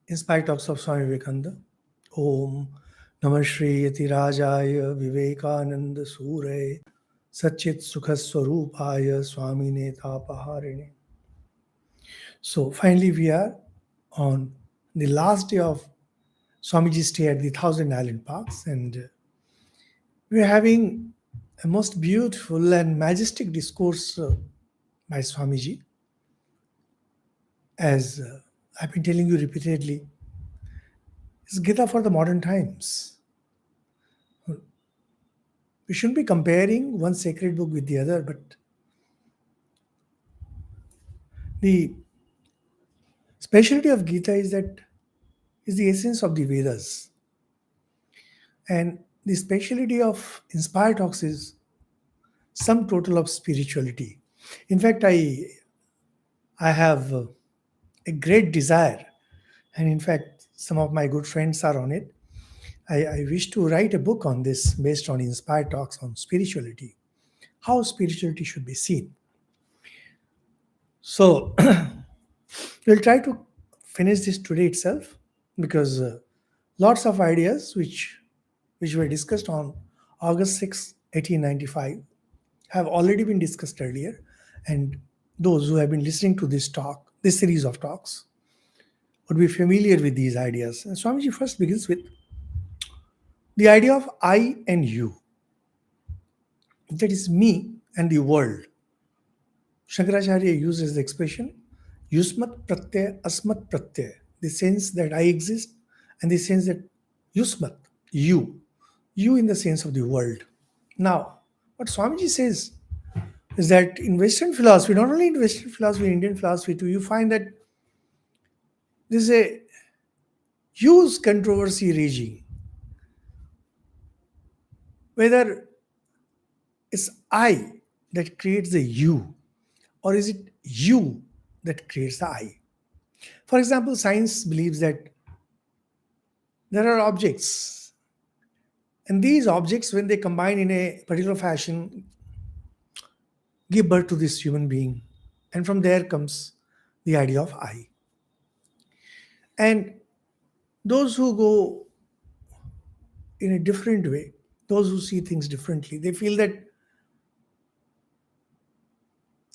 Inspired talks of Swami Vivekananda. Om Namah Shri Yatirajaya Vivekananda Suray Satchit Sukhaswarupaya Swami Netapaharine. So finally we are on the last day of Swamiji's stay at the Thousand Island Parks, and we are having a most beautiful and majestic discourse by Swamiji. As I've been telling you repeatedly, it's Gita for the modern times. We shouldn't be comparing one sacred book with the other, but the specialty of Gita is that is the essence of the Vedas. And the specialty of Inspired Talks is sum total of spirituality. In fact, I have a great desire, and in fact, some of my good friends are on it. I wish to write a book on this based on Inspired Talks on spirituality, how spirituality should be seen. So, we'll try to finish this today itself because lots of ideas which were discussed on August 6, 1895 have already been discussed earlier, and those who have been listening to this series of talks, would be familiar with these ideas. And Swamiji first begins with the idea of I and you. That is me and the world. Shankaracharya uses the expression yusmat pratyay asmat pratyay, the sense that I exist and the sense that yusmat, you in the sense of the world. Now, what Swamiji says is that in Western philosophy, not only in Western philosophy, in Indian philosophy too, you find that there's a huge controversy raging. Whether it's I that creates the you, or is it you that creates the I? For example, science believes that there are objects, and these objects, when they combine in a particular fashion, give birth to this human being. And from there comes the idea of I. And those who go in a different way, those who see things differently, they feel that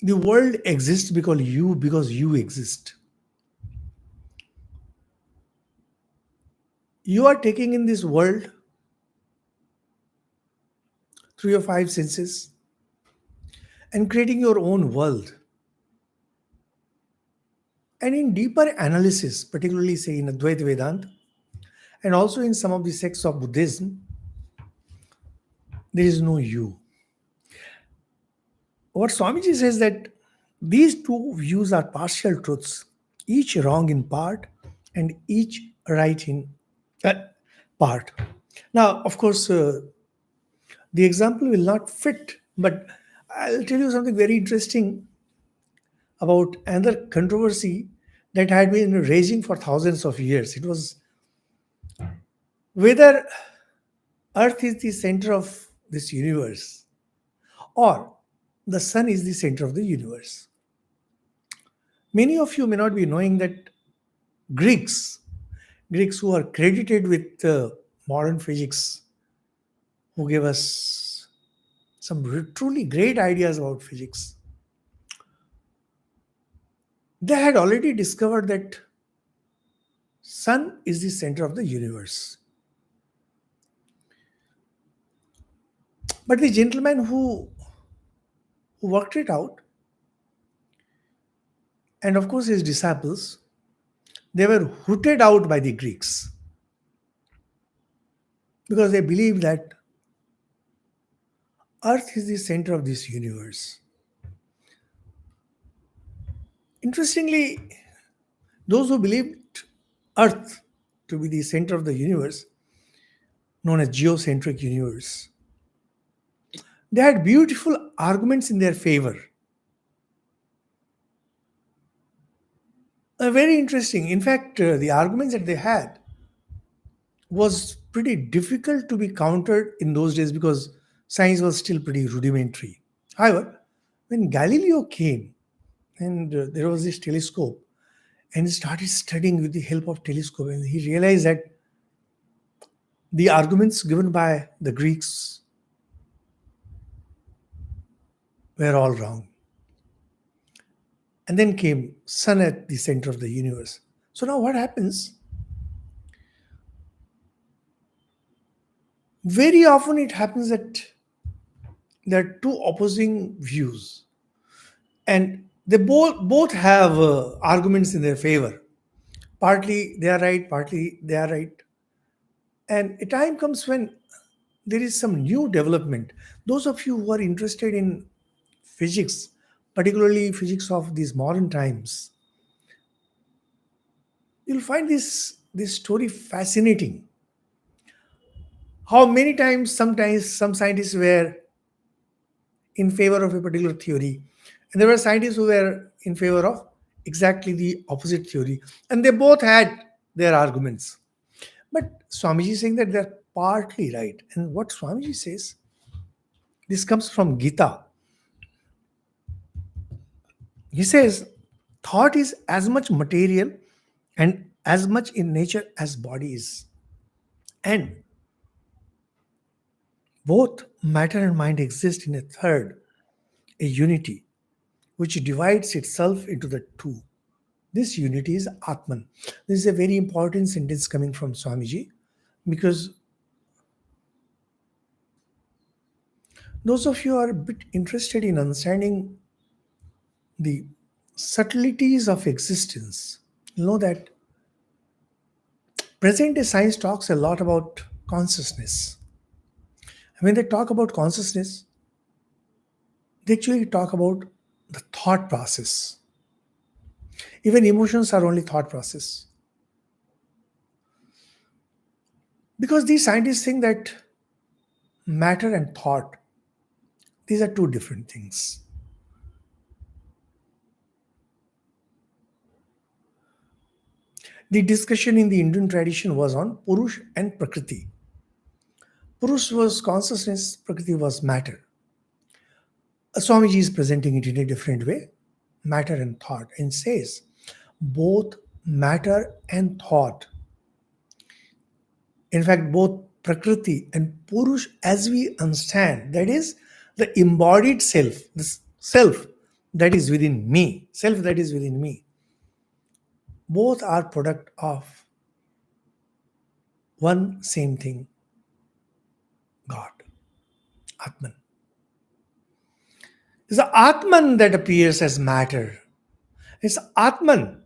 the world exists because you exist. You are taking in this world through your five senses and creating your own world. And in deeper analysis, particularly say in Advaita Vedanta, and also in some of the sects of Buddhism, there is no you. What Swamiji says that these two views are partial truths, each wrong in part and each right in part. Now, of course, the example will not fit, but I'll tell you something very interesting about another controversy that had been raging for thousands of years. It was whether Earth is the center of this universe or the sun is the center of the universe. Many of you may not be knowing that Greeks who are credited with modern physics, who gave us some truly great ideas about physics, they had already discovered that sun is the center of the universe. But the gentleman who worked it out, and of course his disciples, they were hooted out by the Greeks because they believed that Earth is the center of this universe. Interestingly, those who believed Earth to be the center of the universe, known as geocentric universe, they had beautiful arguments in their favor. Very interesting. In fact, the arguments that they had was pretty difficult to be countered in those days because science was still pretty rudimentary. However, when Galileo came and there was this telescope, and he started studying with the help of telescope, and he realized that the arguments given by the Greeks were all wrong. And then came sun at the center of the universe. So now what happens? Very often it happens that there are two opposing views, and they both have arguments in their favor. Partly they are right, partly they are right. And a time comes when there is some new development. Those of you who are interested in physics, particularly physics of these modern times, you'll find this story fascinating. How many times, sometimes, some scientists were in favor of a particular theory, and there were scientists who were in favor of exactly the opposite theory, and they both had their arguments. But Swamiji is saying that they're partly right. And what Swamiji says, this comes from Gita. He says, thought is as much material and as much in nature as body is. And both matter and mind exist in a third, a unity, which divides itself into the two. This unity is Atman. This is a very important sentence coming from Swamiji, because those of you who are a bit interested in understanding the subtleties of existence, you know that present day science talks a lot about consciousness. And when they talk about consciousness, they actually talk about the thought process. Even emotions are only thought process. Because these scientists think that matter and thought, these are two different things. The discussion in the Indian tradition was on Purush and Prakriti. Purush was consciousness, Prakriti was matter. Swamiji is presenting it in a different way, matter and thought, and says both matter and thought, in fact, both Prakriti and Purush, as we understand, that is the embodied self, this self that is within me, self that is within me, both are product of one same thing, God, Atman. It's the Atman that appears as matter. It's Atman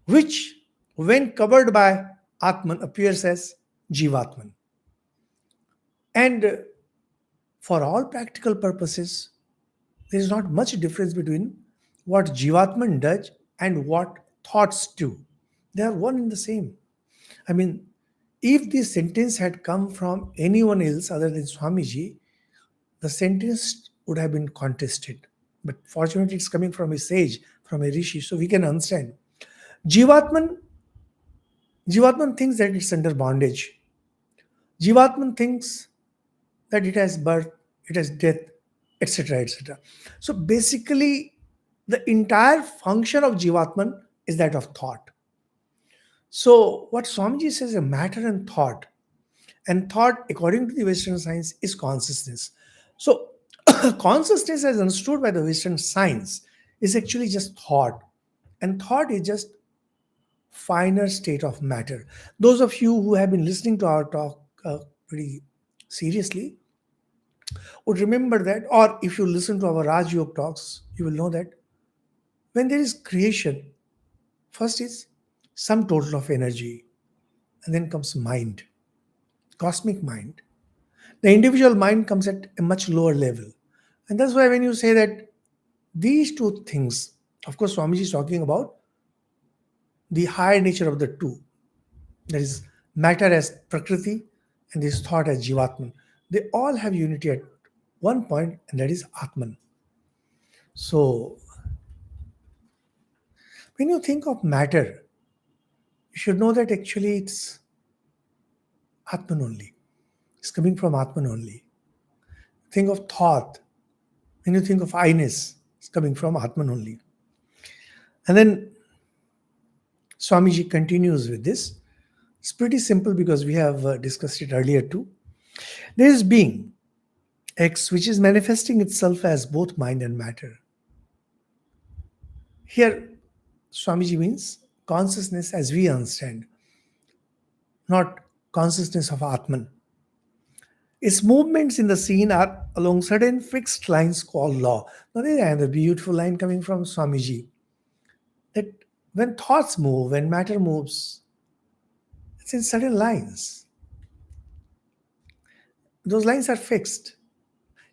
which, when covered by Atman, appears as Jivatman. And for all practical purposes, there is not much difference between what Jivatman does and what thoughts do. They are one and the same. I mean, if this sentence had come from anyone else other than Swamiji, the sentence would have been contested. But fortunately, it's coming from a sage, from a rishi, so we can understand. Jivatman, Jivatman thinks that it's under bondage. Jivatman thinks that it has birth, it has death, etc., etc. So basically, the entire function of Jivatman is that of thought. So what Swamiji says is matter and thought, according to the Western science, is consciousness. So consciousness, as understood by the Western science, is actually just thought, and thought is just finer state of matter. Those of you who have been listening to our talk pretty seriously would remember that, or if you listen to our Raj Yoga talks, you will know that when there is creation, first is some total of energy, and then comes mind, cosmic mind. The individual mind comes at a much lower level. And that's why when you say that these two things, of course, Swamiji is talking about the higher nature of the two. There is matter as Prakriti and this thought as Jivatman. They all have unity at one point, and that is Atman. So, when you think of matter, you should know that actually it's Atman only. It's coming from Atman only. Think of thought. When you think of I-ness, it's coming from Atman only. And then Swamiji continues with this. It's pretty simple because we have discussed it earlier too. There is being, X, which is manifesting itself as both mind and matter. Here, Swamiji means consciousness as we understand, not consciousness of Atman. Its movements in the scene are along certain fixed lines called law. Now, there is another beautiful line coming from Swamiji that when thoughts move, when matter moves, it's in certain lines. Those lines are fixed.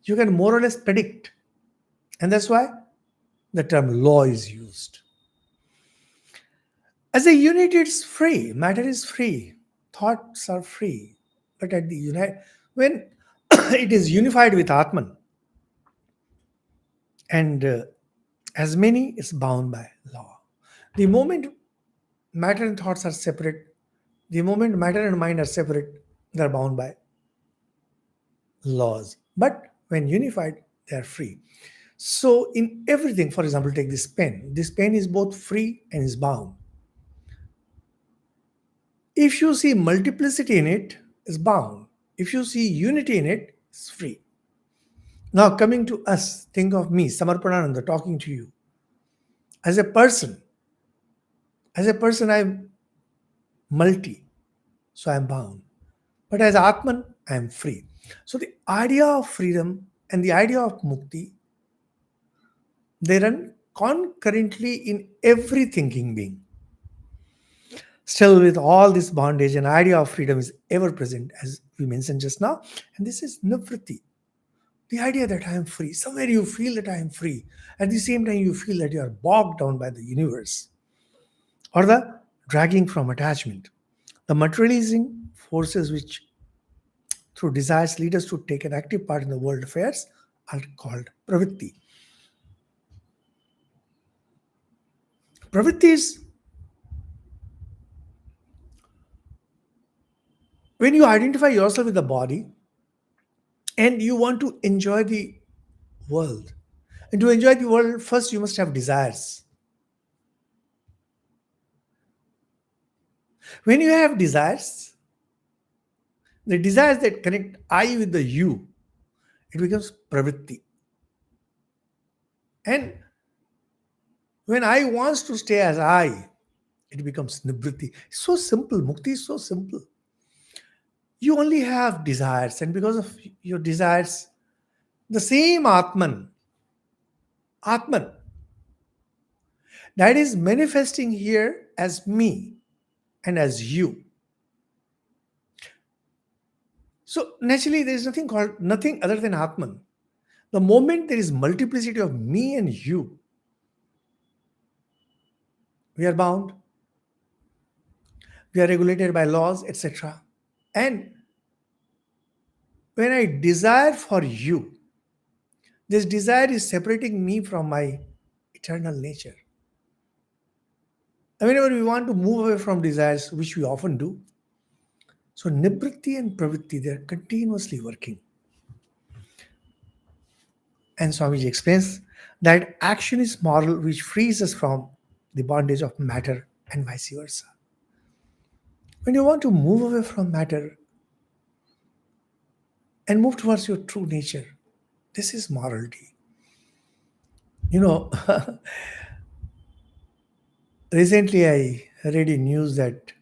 You can more or less predict. And that's why the term law is used. As a unit, it's free. Matter is free. Thoughts are free. But at the when it is unified with Atman, and as many is bound by law. The moment matter and thoughts are separate, the moment matter and mind are separate, they are bound by laws. But when unified, they are free. So in everything, for example, take this pen. This pen is both free and is bound. If you see multiplicity in it, it's bound. If you see unity in it, it's free. Now coming to us, think of me, Samarpanananda, talking to you. As a person, I'm multi, so I'm bound. But as Atman, I am free. So the idea of freedom and the idea of Mukti, they run concurrently in every thinking being. Still, with all this bondage, an idea of freedom is ever present, as we mentioned just now. And this is nivritti, the idea that I am free. Somewhere you feel that I am free. At the same time, you feel that you are bogged down by the universe or the dragging from attachment. The materializing forces which, through desires, lead us to take an active part in the world affairs are called pravritti. Pravritti is when you identify yourself with the body and you want to enjoy the world. And to enjoy the world, first you must have desires. When you have desires, the desires that connect I with the you, it becomes pravritti. And when I wants to stay as I, it becomes nivritti. It's so simple. Mukti is so simple. You only have desires, and because of your desires, the same Atman, that is manifesting here as me and as you. So naturally, there is nothing other than Atman. The moment there is multiplicity of me and you, we are bound, we are regulated by laws, etc. And when I desire for you, this desire is separating me from my eternal nature. And whenever we want to move away from desires, which we often do, so nivritti and pravritti, they are continuously working. And Swamiji explains that action is moral, which frees us from the bondage of matter and vice versa. When you want to move away from matter and move towards your true nature, this is morality. Recently I read in news that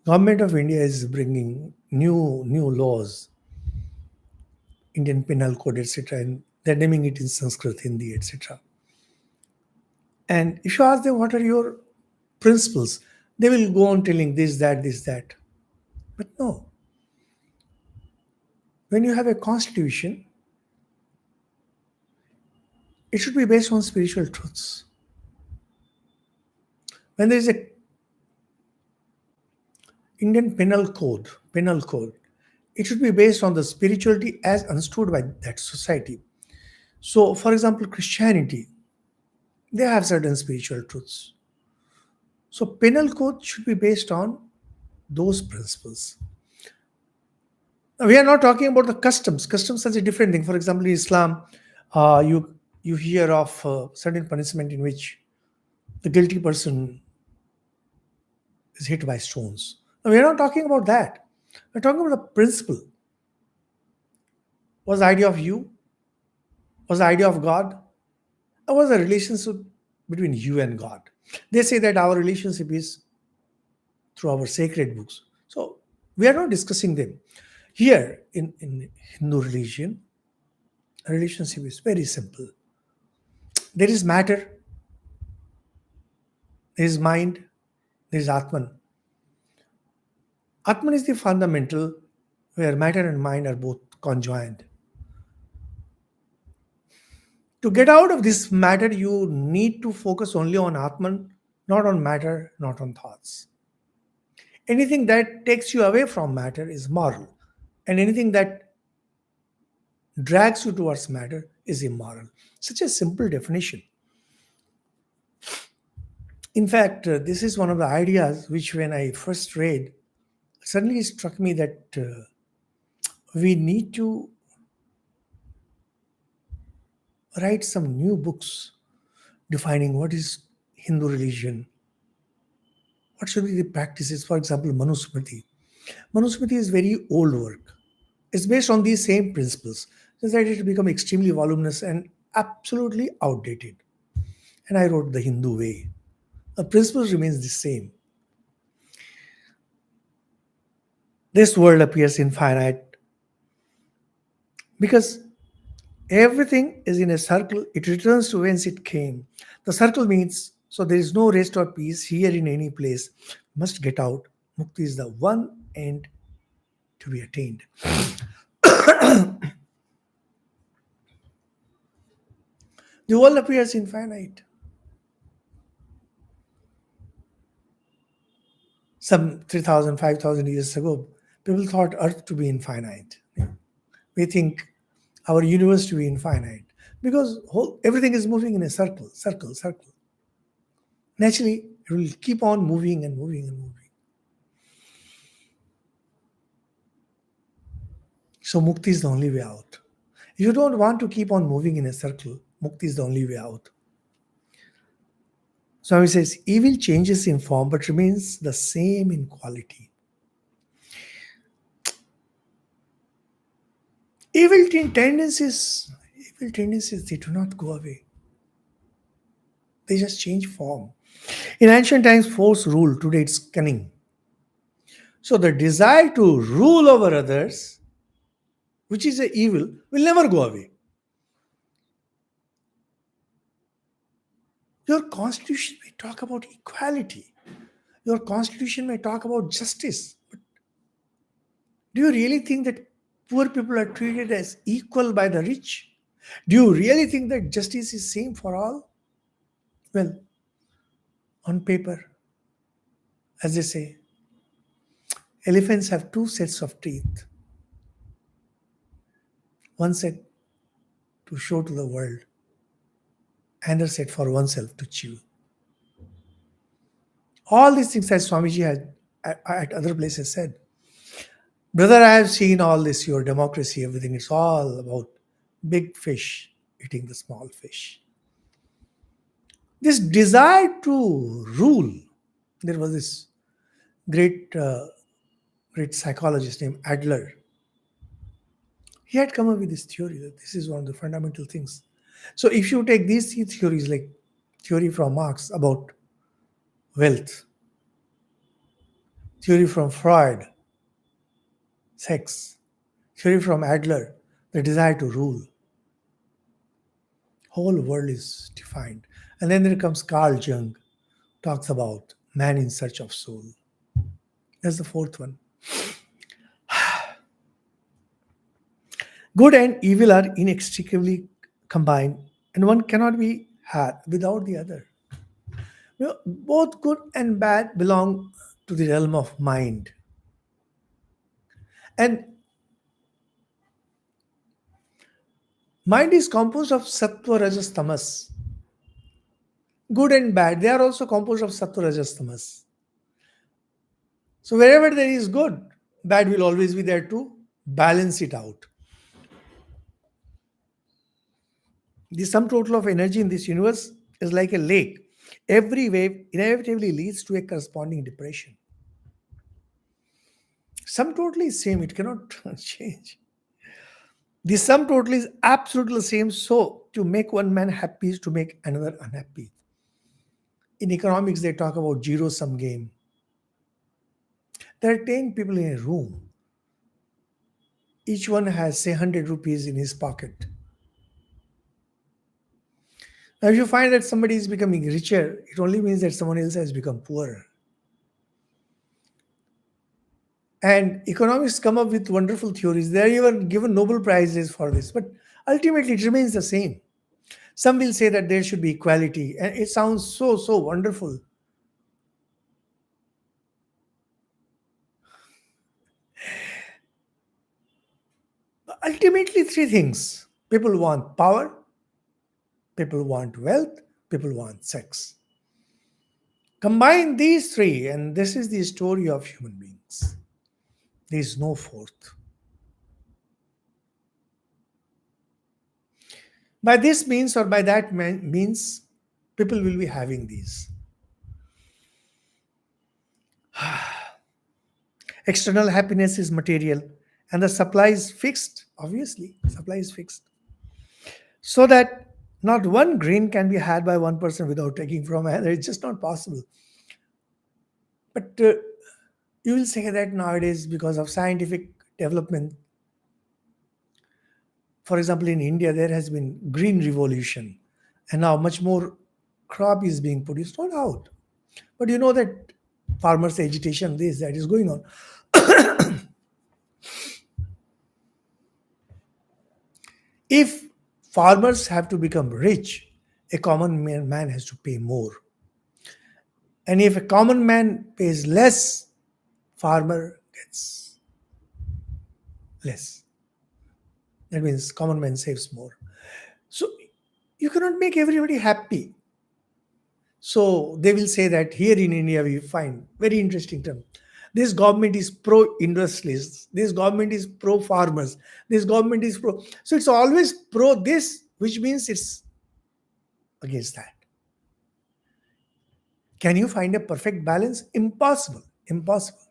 Government of India is bringing new laws, Indian Penal Code, etc., and they're naming it in Sanskrit, Hindi, etc. And if you ask them what are your principles, they will go on telling this, that, this, that. But no. When you have a constitution, it should be based on spiritual truths. When there is a Indian penal code, it should be based on the spirituality as understood by that society. So, for example, Christianity, they have certain spiritual truths. So, penal code should be based on those principles. Now, we are not talking about the customs. Customs is a different thing. For example, in Islam, you hear of certain punishment in which the guilty person is hit by stones. Now, we're not talking about that. We're talking about the principle. Was the idea of you? Was the idea of God? Or was the relationship between you and God? They say that our relationship is through our sacred books. So we are not discussing them. Here in Hindu religion, a relationship is very simple. There is matter, there is mind, there is Atman. Atman is the fundamental where matter and mind are both conjoined. To get out of this matter, you need to focus only on Atman, not on matter, not on thoughts. Anything that takes you away from matter is moral, and anything that drags you towards matter is immoral. Such a simple definition. In fact, this is one of the ideas which, when I first read, suddenly struck me that we need to write some new books defining what is Hindu religion, what should be the practices. For example, Manusmriti. Manusmriti is very old work. It's based on these same principles. Just that it become extremely voluminous and absolutely outdated. And I wrote the Hindu way. The principles remains the same. This world appears infinite because everything is in a circle. It returns to whence it came. The circle means so there is no rest or peace here in any place. Must get out. Mukti is the one end to be attained. The world appears infinite. Some 3,000, 5,000 years ago, people thought Earth to be infinite. We think our universe to be infinite because everything is moving in a circle, circle, circle. Naturally, it will keep on moving and moving and moving. So Mukti is the only way out. If you don't want to keep on moving in a circle, Mukti is the only way out. Swami says, evil changes in form but remains the same in quality. Evil tendencies, they do not go away. They just change form. In ancient times, force ruled. Today, it's cunning. So the desire to rule over others, which is a evil, will never go away. Your constitution may talk about equality. Your constitution may talk about justice. But do you really think that poor people are treated as equal by the rich? Do you really think that justice is same for all? Well, on paper, as they say, elephants have two sets of teeth. One set to show to the world, another set for oneself to chew. All these things, as Swamiji had at other places said, brother, I have seen all this, your democracy, everything. It's all about big fish eating the small fish. This desire to rule. There was this great, great psychologist named Adler. He had come up with this theory that this is one of the fundamental things. So if you take these three theories, like theory from Marx about wealth, theory from Freud, sex, theory from Adler, the desire to rule, whole world is defined. And then there comes Carl Jung, talks about man in search of soul. That's the fourth one. Good and evil are inextricably combined, and one cannot be had without the other. Both good and bad belong to the realm of mind. And mind is composed of sattva, rajas, tamas. Good and bad, they are also composed of sattva, rajas, tamas. So wherever there is good, bad will always be there to balance it out. The sum total of energy in this universe is like a lake. Every wave inevitably leads to a corresponding depression. Sum total is same, it cannot change. The sum total is absolutely same. So to make one man happy is to make another unhappy. In economics, they talk about zero sum game. There are 10 people in a room. Each one has, say, 100 rupees in his pocket. Now, if you find that somebody is becoming richer, it only means that someone else has become poorer. And economists come up with wonderful theories. They are even given Nobel Prizes for this, but ultimately it remains the same. Some will say that there should be equality, and it sounds so wonderful. But ultimately, three things: people want power, people want wealth, people want sex. Combine these three, and this is the story of human beings. There is no fourth. By this means or by that means, people will be having these. External happiness is material, and the supply is fixed. Obviously, supply is fixed. So that not one grain can be had by one person without taking from another. It's just not possible. But you will say that nowadays, because of scientific development, for example, in India, there has been green revolution, and now much more crop is being produced. No doubt. But you know that farmers' agitation, this, that is going on. If farmers have to become rich, a common man has to pay more. And if a common man pays less, farmer gets less. That means common man saves more. So you cannot make everybody happy. So they will say that here in India we find very interesting term. This government is pro-industrialists. This government is pro-farmers. This government is pro. So it's always pro this, which means it's against that. Can you find a perfect balance? Impossible. Impossible.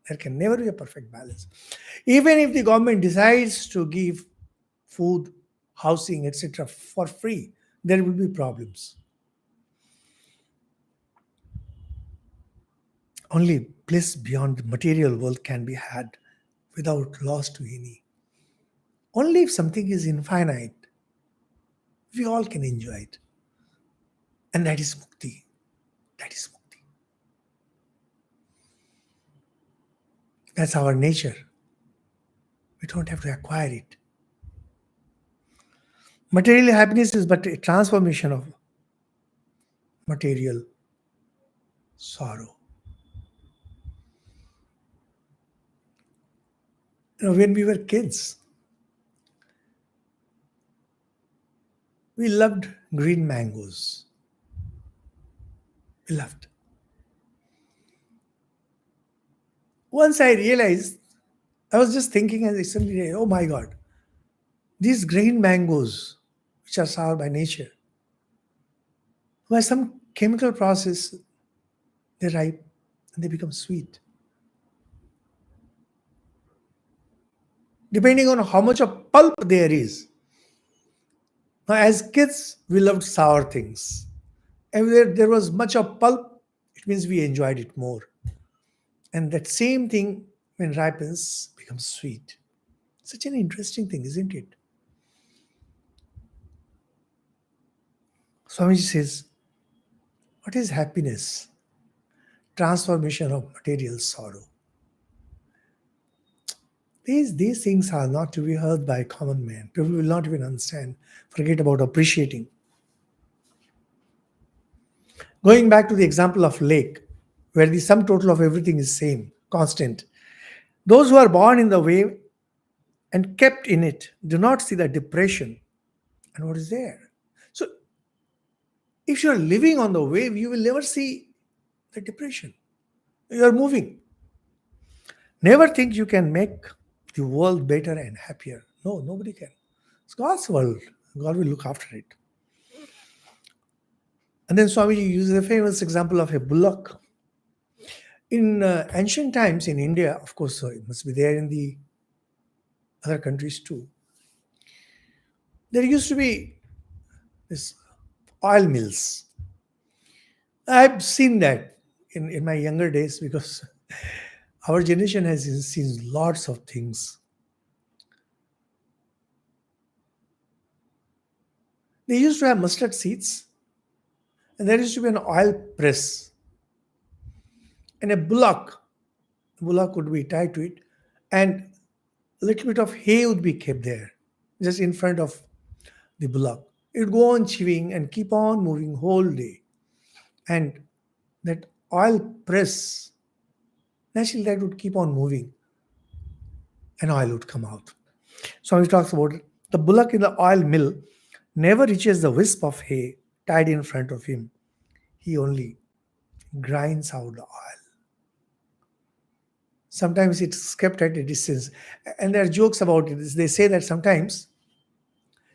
There can never be a perfect balance. Even if the government decides to give food, housing, etc., for free, there will be problems. Only bliss beyond the material world can be had without loss to any. Only if something is infinite, we all can enjoy it. And that is mukti. That is mukti. That's our nature. We don't have to acquire it. Material happiness is but a transformation of material sorrow. When we were kids, we loved green mangoes. We loved. Once I realized, I was just thinking as I suddenly, oh my God, these green mangoes, which are sour by nature, by some chemical process, they ripe and they become sweet. Depending on how much of pulp there is. Now, as kids, we loved sour things. And where there was much of pulp, it means we enjoyed it more. And that same thing, when ripens, becomes sweet. Such an interesting thing, isn't it? Swamiji says, what is happiness? Transformation of material sorrow. These things are not to be heard by common man. People will not even understand. Forget about appreciating. Going back to the example of lake, where the sum total of everything is same, constant. Those who are born in the wave and kept in it do not see the depression and what is there. So if you are living on the wave, you will never see the depression. You are moving. Never think you can make the world better and happier. No, nobody can. It's God's world. God will look after it. And then Swamiji uses a famous example of a bullock. In ancient times in India, of course, it must be there in the other countries too. There used to be this oil mills. I've seen that in my younger days because our generation has seen lots of things. They used to have mustard seeds, and there used to be an oil press, and a bullock would be tied to it, and a little bit of hay would be kept there, just in front of the bullock. It would go on chewing and keep on moving whole day, and that oil press, naturally that would keep on moving, and oil would come out. So he talks about it. The bullock in the oil mill never reaches the wisp of hay tied in front of him. He only grinds out the oil. Sometimes it's kept at a distance. And there are jokes about it. They say that sometimes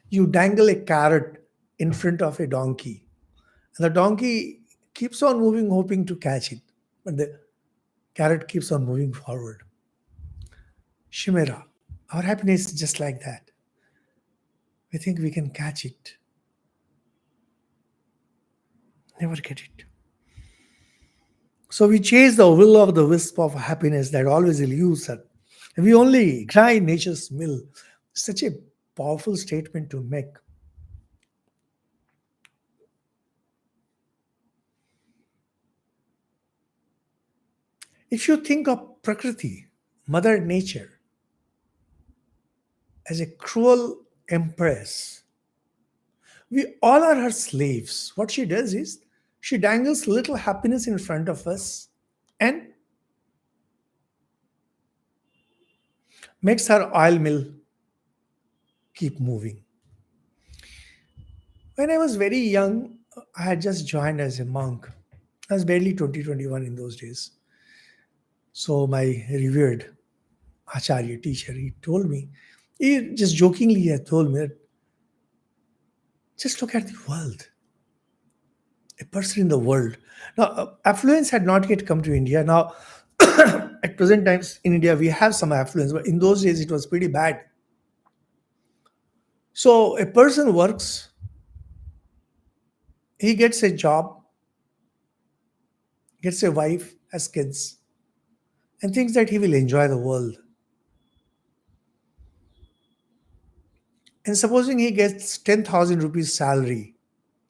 you dangle a carrot in front of a donkey, and the donkey keeps on moving, hoping to catch it. But the carrot keeps on moving forward. Chimera. Our happiness is just like that. We think we can catch it, never get it. So we chase the will of the wisp of happiness that always eludes us. We only grind nature's mill. Such a powerful statement to make. If you think of Prakriti, Mother Nature, as a cruel empress, we all are her slaves. What she does is she dangles little happiness in front of us and makes her oil mill keep moving. When I was very young, I had just joined as a monk. I was barely 2021 in those days. So my revered Acharya teacher, he told me, he just jokingly had told me that just look at the world, a person in the world. Now, affluence had not yet come to India. Now, at present times in India, we have some affluence, but in those days it was pretty bad. So a person works, he gets a job, gets a wife, has kids, and thinks that he will enjoy the world. And supposing he gets 10,000 rupees salary,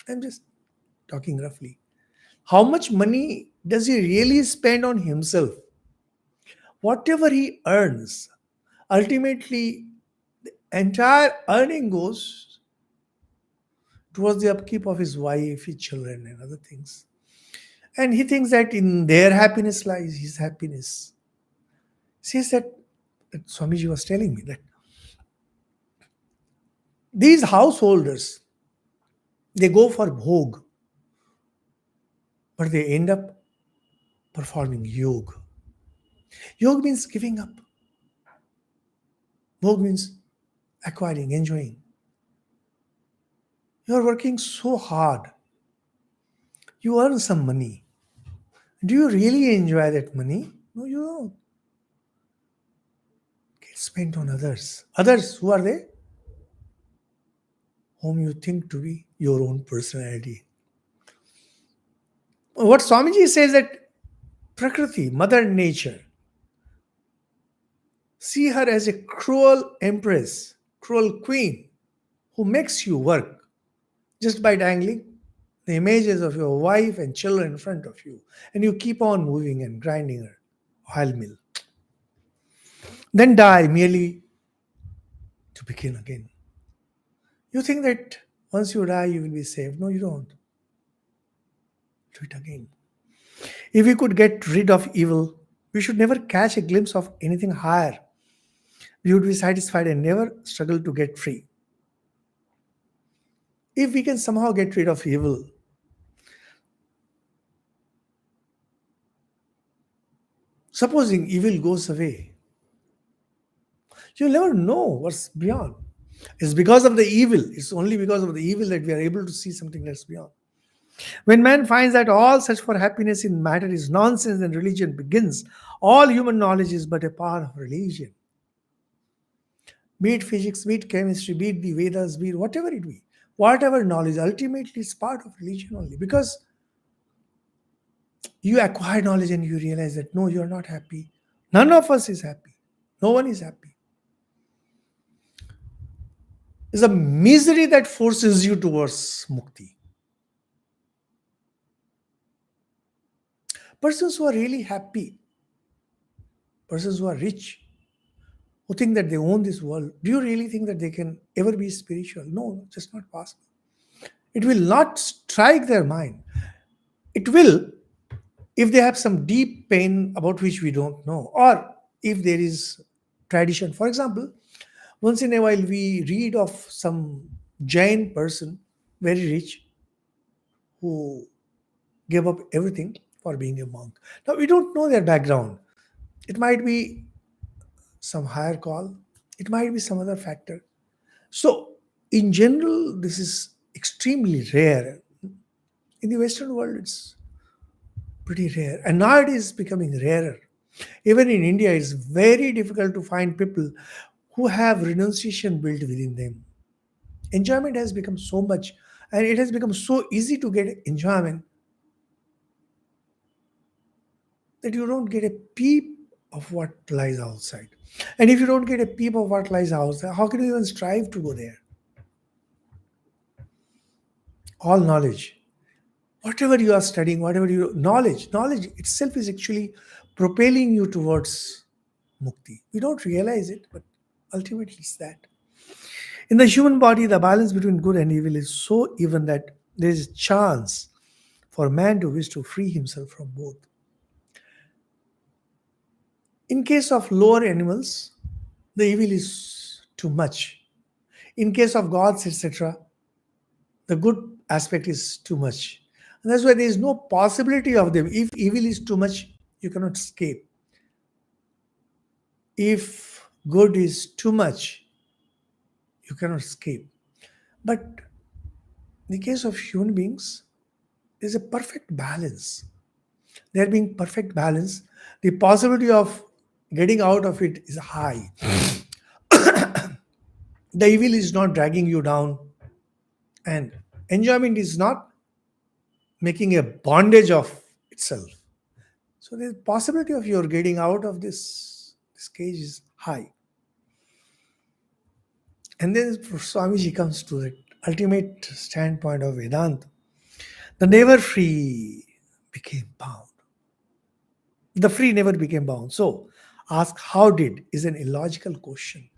I'm just talking roughly. How much money does he really spend on himself? Whatever he earns, ultimately, entire earning goes towards the upkeep of his wife, his children, and other things. And he thinks that in their happiness lies his happiness. Says that Swamiji was telling me that these householders, they go for bhog, but they end up performing yoga. Yoga means giving up. Bhog means acquiring, enjoying. You are working so hard. You earn some money. Do you really enjoy that money? No, you don't. Get spent on others. Others, who are they? Whom you think to be your own personality. What Swamiji says that Prakriti, Mother Nature, see her as a cruel empress, cruel queen, who makes you work just by dangling the images of your wife and children in front of you. And you keep on moving and grinding her oil mill. Then die merely to begin again. You think that once you die, you will be saved. No, you don't. Do it again. If we could get rid of evil, we should never catch a glimpse of anything higher. We would be satisfied and never struggle to get free. If we can somehow get rid of evil, supposing evil goes away, you'll never know what's beyond. It's because of the evil. It's only because of the evil that we are able to see something that's beyond. When man finds that all search for happiness in matter is nonsense, then religion begins. All human knowledge is but a part of religion. Be it physics, be it chemistry, be it the Vedas, be it whatever it be. Whatever knowledge ultimately is part of religion only. Because you acquire knowledge and you realize that no, you're not happy. None of us is happy. No one is happy. It's a misery that forces you towards mukti. Persons who are really happy, persons who are rich, who think that they own this world, do you really think that they can ever be spiritual? No, just not possible. It will not strike their mind. It will if they have some deep pain about which we don't know, or if there is tradition. For example, once in a while we read of some Jain person, very rich, who gave up everything for being a monk. Now we don't know their background. It might be some higher call, it might be some other factor. So, in general, this is extremely rare. In the Western world, it's pretty rare. And now it is becoming rarer. Even in India, it's very difficult to find people who have renunciation built within them. Enjoyment has become so much, and it has become so easy to get enjoyment that you don't get a peep of what lies outside. And if you don't get a peep of what lies outside, how can you even strive to go there? All knowledge, whatever you are studying, whatever you knowledge itself is actually propelling you towards mukti. We don't realize it, but ultimately it's that. In the human body, the balance between good and evil is so even that there is a chance for man to wish to free himself from both. In case of lower animals, the evil is too much. In case of gods, etc., the good aspect is too much. And that's why there is no possibility of them. If evil is too much, you cannot escape. If good is too much, you cannot escape. But in the case of human beings, there's a perfect balance. There being perfect balance, the possibility of getting out of it is high. The evil is not dragging you down, and enjoyment is not making a bondage of itself. So the possibility of your getting out of this cage is high. And then Swamiji comes to the ultimate standpoint of Vedanta. The never free became bound. The free never became bound. So ask how did is an illogical question.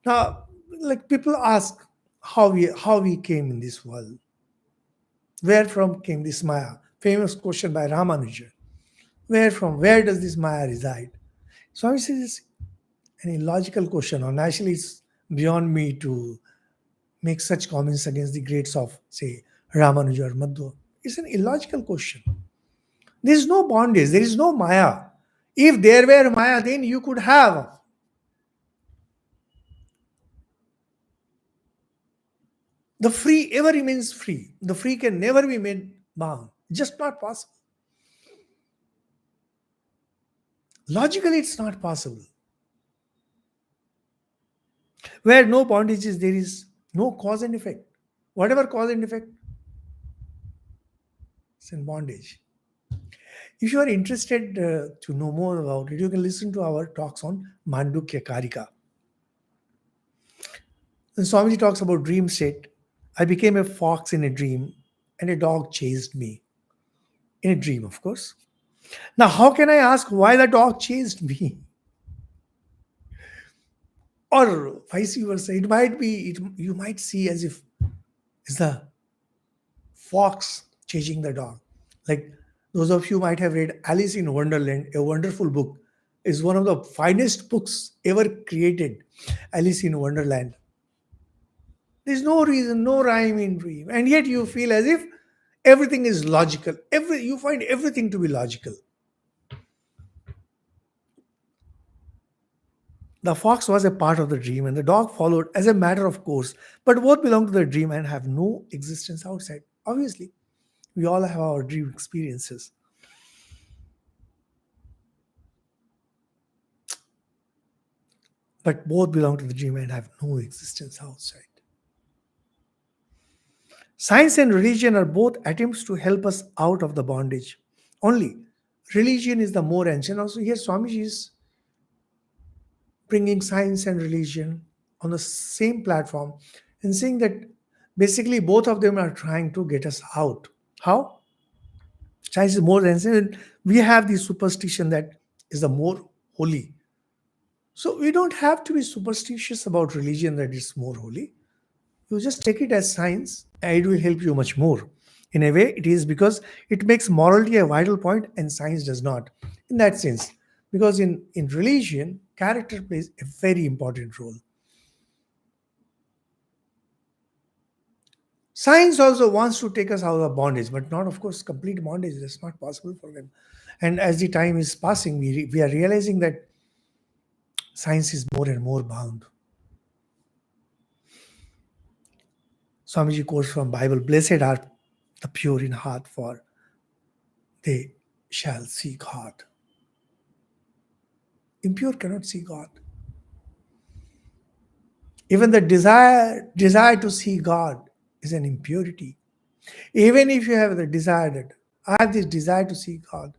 Now, like people ask how we came in this world. Where from came this Maya? Famous question by Ramanuja. Where does this Maya reside? Swami says it's an illogical question, or actually it's beyond me to make such comments against the greats of, say, Ramanuja or Madhva. It's an illogical question. There is no bondage, there is no Maya. If there were Maya, then you could have. The free ever remains free. The free can never be made bound. Just not possible. Logically, it's not possible. Where no bondage is, there is no cause and effect. Whatever cause and effect, it's in bondage. If you are interested to know more about it, you can listen to our talks on Mandukya Karika. When Swamiji talks about dream state, I became a fox in a dream and a dog chased me. In a dream, of course. Now, how can I ask why the dog chased me? Or vice versa. It might be, you might see as if it's the fox chasing the dog. Like those of you might have read Alice in Wonderland, a wonderful book. Is one of the finest books ever created. Alice in Wonderland. There's no reason, no rhyme in dream, and yet you feel as if everything is logical. You find everything to be logical. The fox was a part of the dream, and the dog followed as a matter of course. But both belong to the dream and have no existence outside. Obviously, We all have our dream experiences. But both belong to the dream and have no existence outside. Science and religion are both attempts to help us out of the bondage. Only religion is the more ancient. Also, here Swamiji is bringing science and religion on the same platform and saying that basically both of them are trying to get us out. How? Science is more ancient. We have the superstition that is the more holy. So we don't have to be superstitious about religion that is more holy. You just take it as science and it will help you much more. In a way, it is because it makes morality a vital point and science does not. In that sense, because in religion, character plays a very important role. Science also wants to take us out of bondage, but not, of course, complete bondage. That's not possible for them. And as the time is passing, we are realizing that science is more and more bound. Swamiji quotes from Bible, "Blessed are the pure in heart, for they shall see God." Impure cannot see God. Even the desire to see God is an impurity. Even if you have the desire that I have this desire to see God,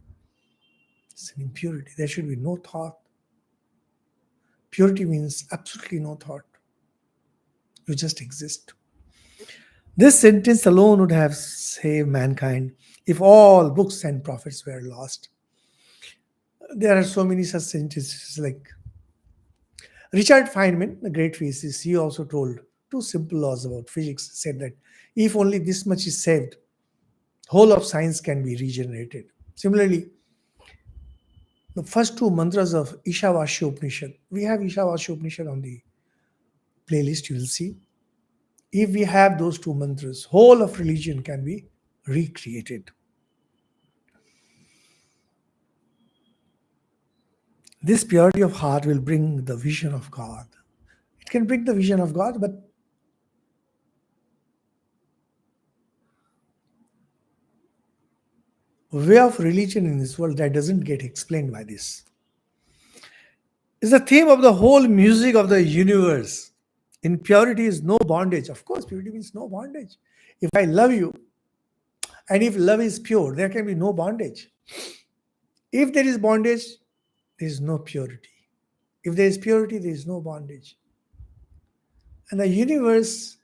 it's an impurity. There should be no thought. Purity means absolutely no thought. You just exist. This sentence alone would have saved mankind if all books and prophets were lost. There are so many such sentences like Richard Feynman, the great physicist, he also told two simple laws about physics. He said that if only this much is saved, whole of science can be regenerated. Similarly, the first two mantras of Ishavasya Upanishad, we have Ishavasya Upanishad on the playlist, you will see. If we have those two mantras, whole of religion can be recreated. This purity of heart will bring the vision of God. It can bring the vision of God, but way of religion in this world that doesn't get explained by this. It's the theme of the whole music of the universe. In purity is no bondage. Of course, purity means no bondage. If I love you, and if love is pure, there can be no bondage. If there is bondage, there is no purity. If there is purity, there is no bondage. And the universe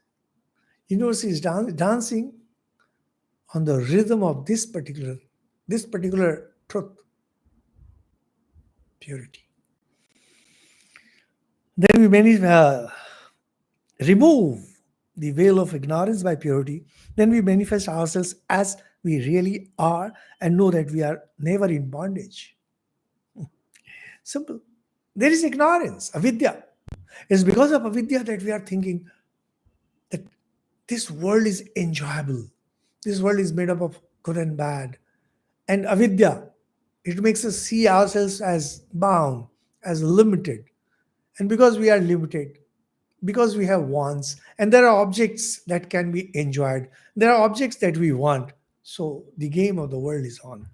is dancing on the rhythm of this particular truth, purity. Then we remove the veil of ignorance by purity. Then we manifest ourselves as we really are and know that we are never in bondage. Simple. There is ignorance, avidya. It's because of avidya that we are thinking that this world is enjoyable. This world is made up of good and bad. And avidya, it makes us see ourselves as bound, as limited. And because we are limited, because we have wants, and there are objects that can be enjoyed, there are objects that we want. So the game of the world is on.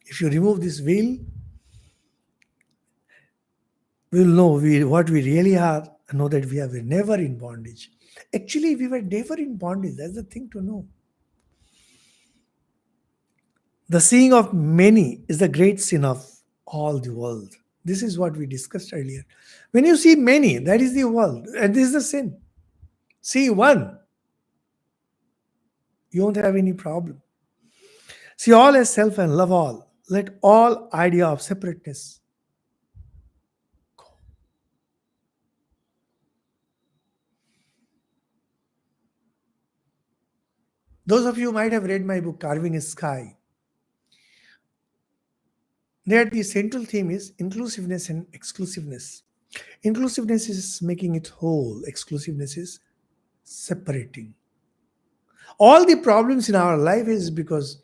If you remove this veil, we'll know what we really are and know that we are never in bondage. Actually, we were never in bondage. That's the thing to know. The seeing of many is the great sin of all the world. This is what we discussed earlier. When you see many, that is the world, and this is the sin. See one, you won't have any problem. See all as self and love all. Let all idea of separateness go. Those of you might have read my book, Carving a Sky. There, the central theme is inclusiveness and exclusiveness. Inclusiveness is making it whole, exclusiveness is separating. All the problems in our life is because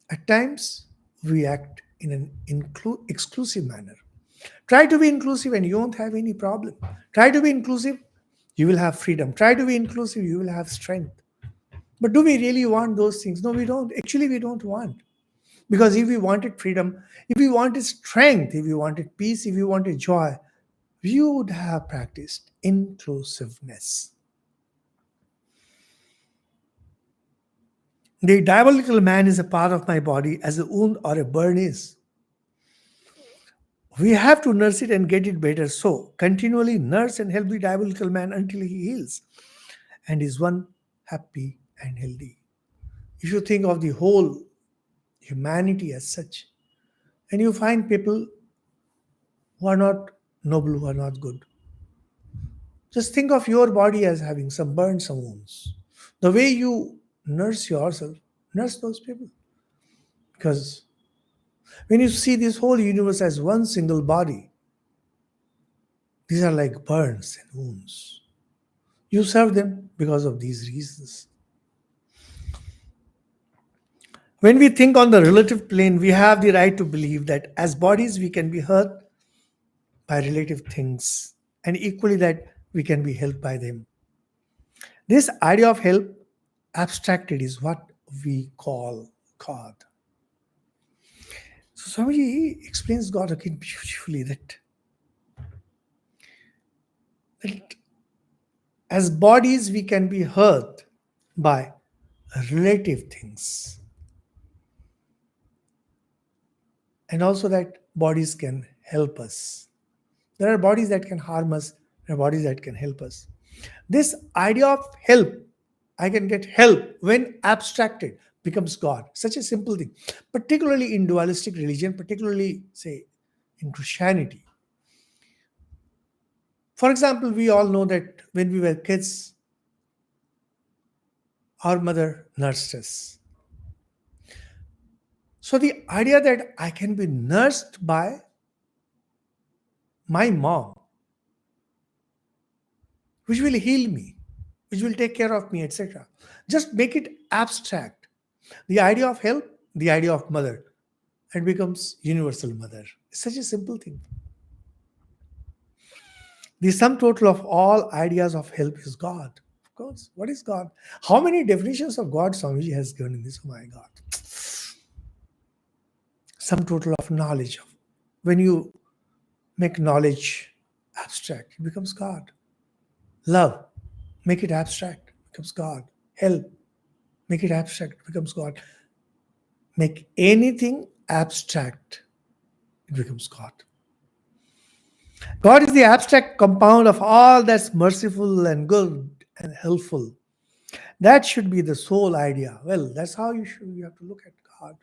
at times we act in an exclusive manner. Try to be inclusive and you won't have any problem. Try to be inclusive, you will have freedom. Try to be inclusive, you will have strength. But do we really want those things? No, we don't. Actually, we don't want. Because if we wanted freedom, if we wanted strength, if we wanted peace, if we wanted joy, we would have practiced inclusiveness. The diabolical man is a part of my body as a wound or a burn is. We have to nurse it and get it better. So, continually nurse and help the diabolical man until he heals and is one happy and healthy. If you think of the whole humanity as such, and you find people who are not noble, who are not good, just think of your body as having some burns, some wounds. The way you nurse yourself, nurse those people. Because when you see this whole universe as one single body, these are like burns and wounds. You serve them because of these reasons. When we think on the relative plane, we have the right to believe that as bodies we can be hurt by relative things, and equally that we can be helped by them. This idea of help, abstracted, is what we call God. So Swamiji explains God again beautifully that as bodies we can be hurt by relative things, and also that bodies can help us. There are bodies that can harm us, there are bodies that can help us. This idea of help, I can get help, when abstracted, becomes God. Such a simple thing, particularly in dualistic religion, particularly, say, in Christianity. For example, we all know that when we were kids, our mother nursed us. So the idea that I can be nursed by my mom, which will heal me, which will take care of me, etc. Just make it abstract. The idea of help, the idea of mother, it becomes universal mother. It's such a simple thing. The sum total of all ideas of help is God. Of course, what is God? How many definitions of God Swamiji has given in this? Oh my God. Sum total of knowledge. When you make knowledge abstract, it becomes God. Love, make it abstract, becomes God. Help, make it abstract, becomes God. Make anything abstract, it becomes God. God is the abstract compound of all that's merciful and good and helpful. That should be the sole idea. Well, that's how you have to look at God.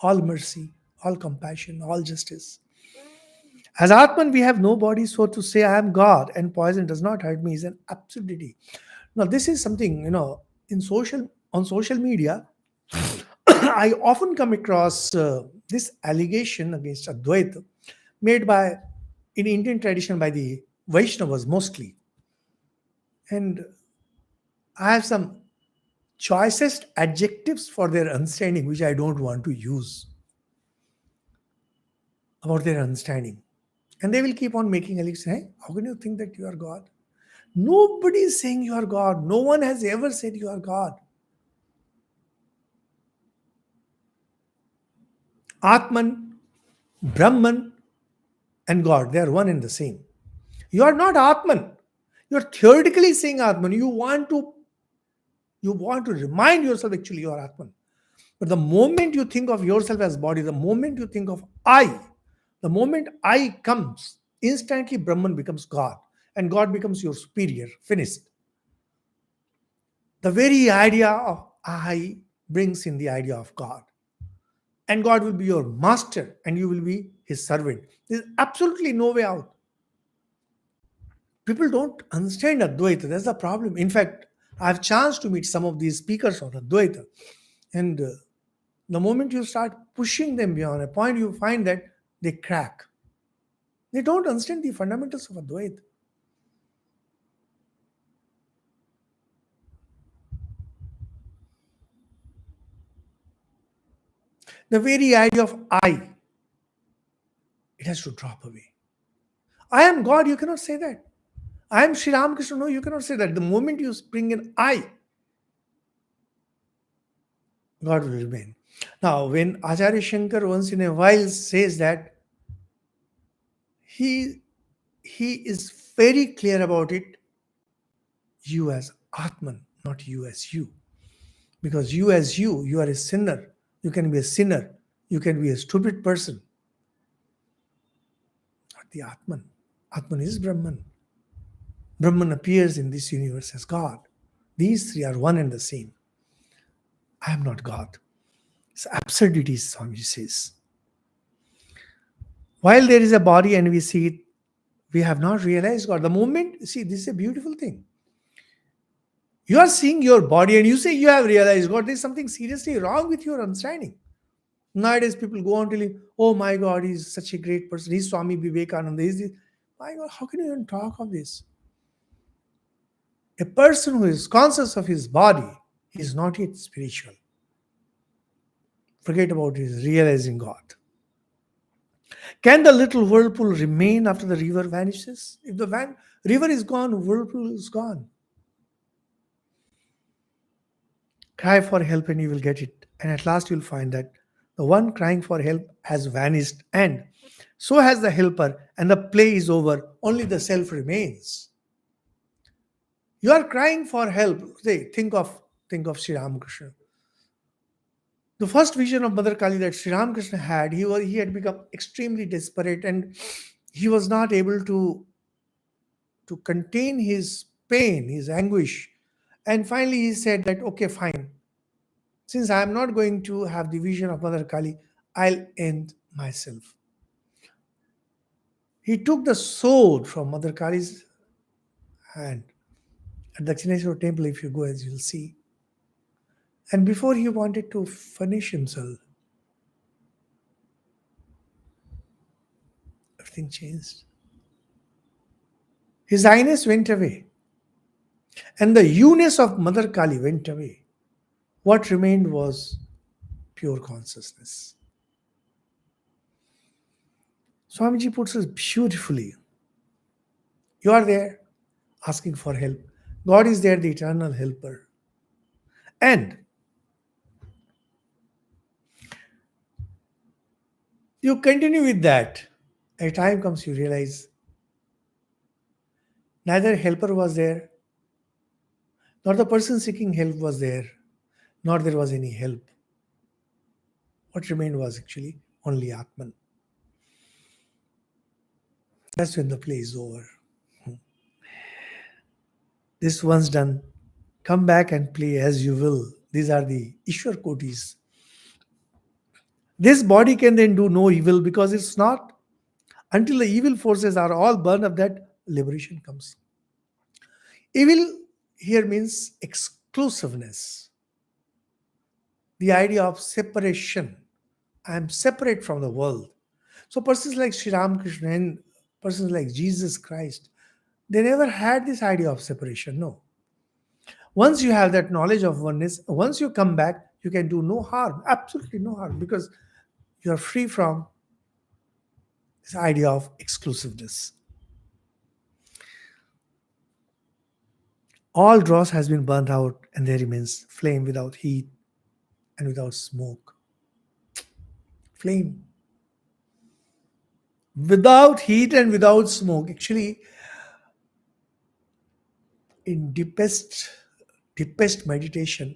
All mercy, all compassion, all justice. As Atman, we have no body, so to say I am God and poison does not hurt me is an absurdity. Now, this is something, on social media, I often come across this allegation against Advaita made by, in Indian tradition, by the Vaishnavas mostly. And I have some choicest adjectives for their understanding, which I don't want to use about their understanding. And they will keep on making allegations. Hey, how can you think that you are God? Nobody is saying you are God. No one has ever said you are God. Atman, Brahman, and God, they are one and the same. You are not Atman. You are theoretically saying Atman. You want to remind yourself actually you are Atman. But the moment you think of yourself as body, the moment you think of I, the moment I comes, instantly Brahman becomes God. And God becomes your superior. Finished. The very idea of I brings in the idea of God. And God will be your master and you will be his servant. There's absolutely no way out. People don't understand Advaita. That's the problem. In fact, I have chance to meet some of these speakers on Advaita. And the moment you start pushing them beyond a point, you find that they crack. They don't understand the fundamentals of Advaita. The very idea of I it has to drop away. I am God, you cannot say that. I am Sri Ramakrishna, no, you cannot say that. The moment you bring in I, God will remain. Now, when Acharya Shankar once in a while says that, he he is very clear about it, you as Atman, not you as you. Because you as you are a sinner. You can be a sinner. You can be a stupid person. Not the Atman. Atman is Brahman. Brahman appears in this universe as God. These three are one and the same. I am not God. It's absurdity, Swamiji says. While there is a body and we see it, we have not realized God. The moment, see, this is a beautiful thing. You are seeing your body and you say you have realized God. There's something seriously wrong with your understanding. Nowadays, people go on telling, oh my God, he's such a great person. He's Swami Vivekananda. He's this. My God, how can you even talk of this? A person who is conscious of his body is not yet spiritual. Forget about his realizing God. Can the little whirlpool remain after the river vanishes? If the river is gone, whirlpool is gone. Cry for help and you will get it. And at last you'll find that the one crying for help has vanished, and so has the helper, and the play is over. Only the self remains. You are crying for help. Say, think of Sri Ramakrishna. The first vision of Mother Kali that Sri Ramakrishna had, he had become extremely desperate, and he was not able to contain his pain, his anguish. And finally he said that, okay, fine. Since I am not going to have the vision of Mother Kali, I'll end myself. He took the sword from Mother Kali's hand at the Dakshineshwar temple, if you go, as you'll see. And before he wanted to finish himself, everything changed. His highness went away, and the you-ness of Mother Kali went away. What remained was pure consciousness. Swamiji puts it beautifully. You are there asking for help. God is there, the eternal helper. And you continue with that. A time comes you realize neither helper was there, nor the person seeking help was there, nor there was any help. What remained was actually only Atman. That's when the play is over. This once done, come back and play as you will. These are the Ishwar Kotis. This body can then do no evil because it's not until the evil forces are all burned up that liberation comes. Evil here means exclusiveness. The idea of separation. I am separate from the world. So persons like Sri Ramakrishna and persons like Jesus Christ, they never had this idea of separation. No. Once you have that knowledge of oneness, once you come back, you can do no harm, absolutely no harm, because you are free from this idea of exclusiveness. All dross has been burnt out, and there remains flame without heat and without smoke. Flame. Without heat and without smoke. Actually, in deepest meditation,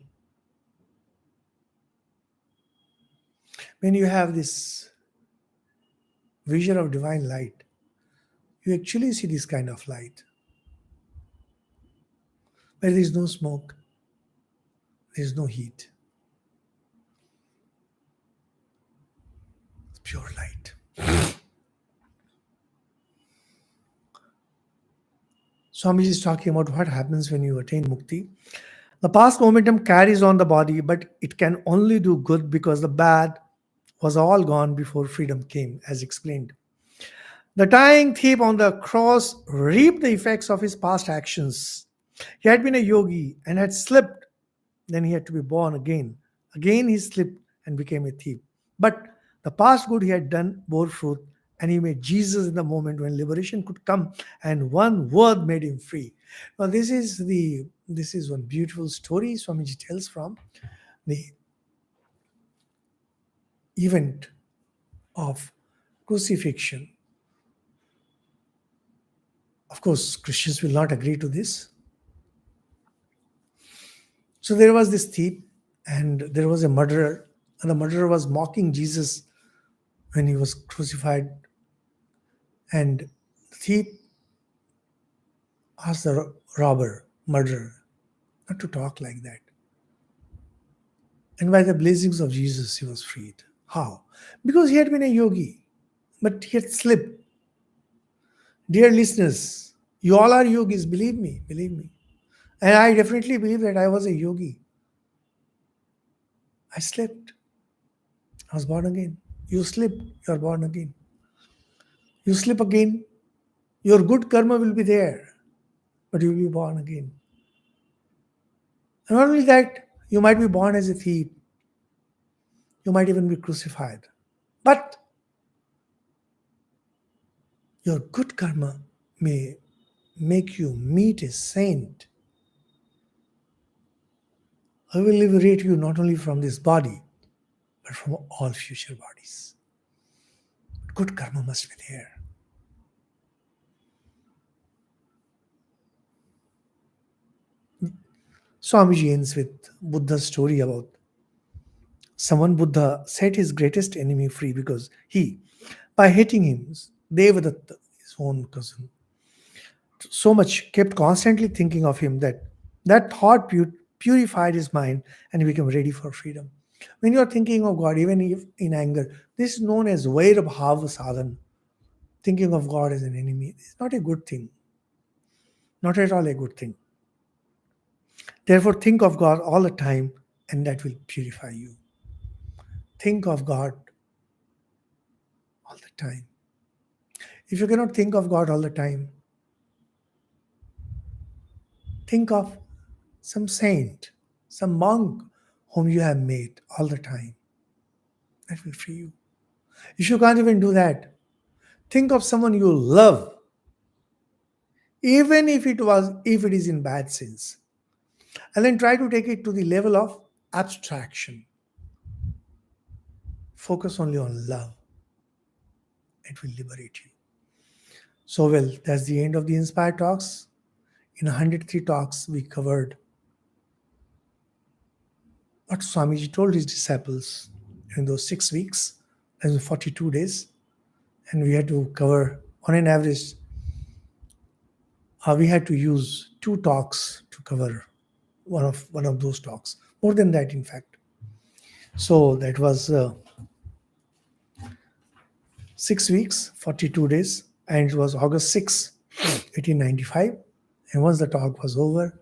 when you have this vision of divine light, you actually see this kind of light where there is no smoke, there is no heat. It's pure light. Swamiji is talking about what happens when you attain mukti. The past momentum carries on the body, but it can only do good because the bad was all gone before freedom came, as explained. The dying thief on the cross reaped the effects of his past actions. He had been a yogi and had slipped. Then he had to be born again. Again he slipped and became a thief. But the past good he had done bore fruit, And he made Jesus in the moment when liberation could come, and one word made him free. Now, this is one beautiful story Swamiji tells from the event of crucifixion. Of course, Christians will not agree to this. So there was this thief, and there was a murderer, and the murderer was mocking Jesus when he was crucified. And the thief asked the robber, murderer, not to talk like that. And by the blessings of Jesus, he was freed. How? Because he had been a yogi, but he had slipped. Dear listeners, you all are yogis, believe me, believe me. And I definitely believe that I was a yogi. I slipped. I was born again. You slip, you are born again. You slip again, your good karma will be there, but you will be born again. And not only that, you might be born as a thief, you might even be crucified. But your good karma may make you meet a saint who will liberate you not only from this body, but from all future bodies. Good karma must be there. Swamiji ends with Buddha's story about someone Buddha set his greatest enemy free because he, by hating him, Devadatta, his own cousin, so much kept constantly thinking of him that that thought purified his mind and he became ready for freedom. When you are thinking of God, even if in anger, this is known as Vairabhava Sadhan. Thinking of God as an enemy is not a good thing. Not at all a good thing. Therefore, think of God all the time and that will purify you. Think of God all the time. If you cannot think of God all the time, think of some saint, some monk whom you have met all the time. That will free you. If you can't even do that, think of someone you love, even if it is in bad sense. And then try to take it to the level of abstraction. Focus only on love. It will liberate you. So well, that's the end of the Inspired Talks. In 103 talks, we covered what Swamiji told his disciples in those 6 weeks, and 42 days. And we had to cover, on an average, we had to use 2 talks to cover one of those talks. More than that, in fact. So that was 6 weeks, 42 days, and it was August 6, 1895. And once the talk was over,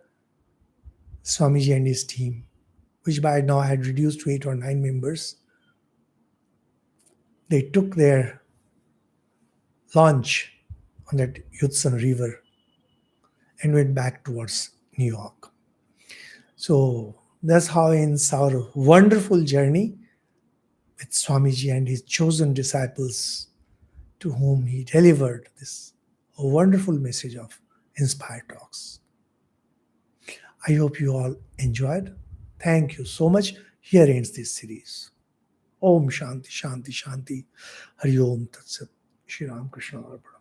Swamiji and his team, which by now had reduced to 8 or 9 members, they took their launch on that Hudson River and went back towards New York. So that's how ends our wonderful journey with Swamiji and his chosen disciples to whom he delivered this wonderful message of Inspired Talks. I hope you all enjoyed. Thank you so much. Here ends this series. Om Shanti Shanti Shanti. Hari Om Tat Sat. Shri Ramakrishna Arpan.